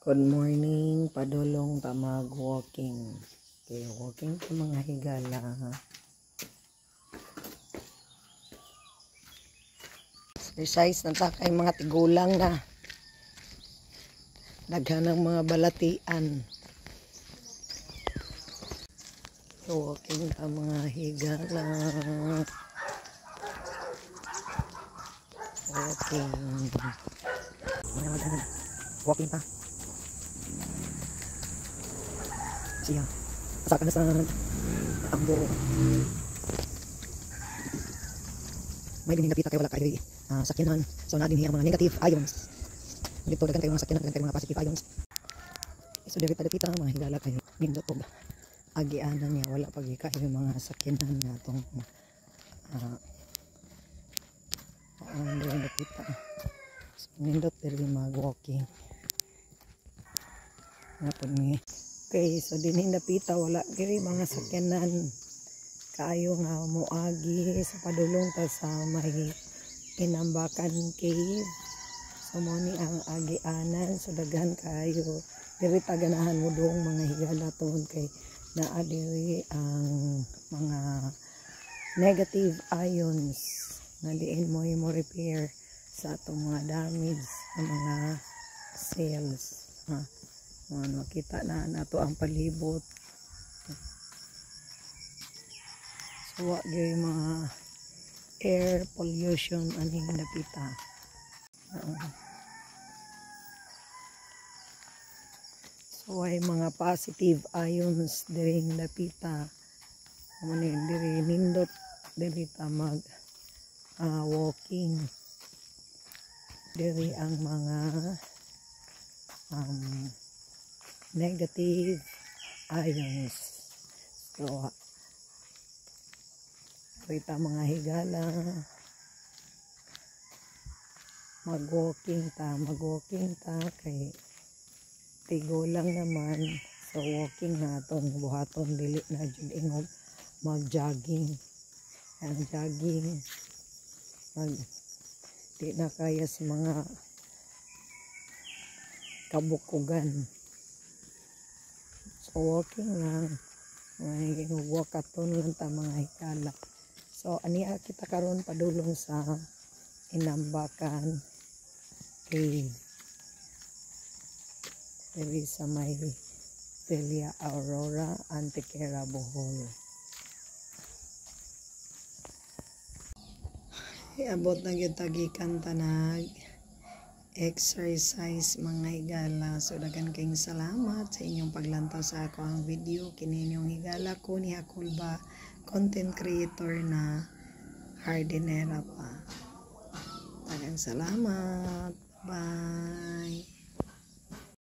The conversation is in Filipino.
Good morning, padulong ta mag-walking. Okay, walking ta mga higala. Exercise na ta kay mga tigulang na. Daghan ng mga balatian. So, walking ta mga higala. Walking. Walking ta. Siya. Asakan na sa ambo. May din napita kay wala kay sakyanan. So na din mga negative ions. Dito dagan kay mga sakyanan, dagan kay mga positive ions. So diri pa dapita mga higala kay nindot og agianan niya wala pag kay mga sakyanan nga tong diri dapita. So nindot diri mag-walking. Napon ni. Okay, so din dapita wala diri mga sakyanan. Kaayo nga moagi sa padulong ta sa may Inambakan Cave. So mo ni ang agianan so daghan kaayo diri taganahan mo dong mga higala tungod kay naa diri ang mga negative ions na diin mo repair sa atong mga damage sa mga cells. Makita na nato ang palibot. So wa gyud mga air pollution aning napita. So ay mga positive ions diri napita. Muna diri nindot diri ta mag walking. Diri ang mga negative ions. So kita mga higala mag-walking ta kay tigo lang naman so walking naton buhaton dili na jud ingog mag-jogging ang jogging di na kaya sa mga kabukugan so walking lang may walk aton lang ta mga higala. So aniya kita karon padulong sa Inambakan Cave. Diri sa may Villa Aurora, Antequera, Bohol. Iabot na gyud tagikan tanag exercise mga higala. So daghan kayong salamat sa inyong paglantaw sa ako ang video. Kini inyong higala ko ni Hakulba, content creator na hardinera pa. Daghang salamat. Bye.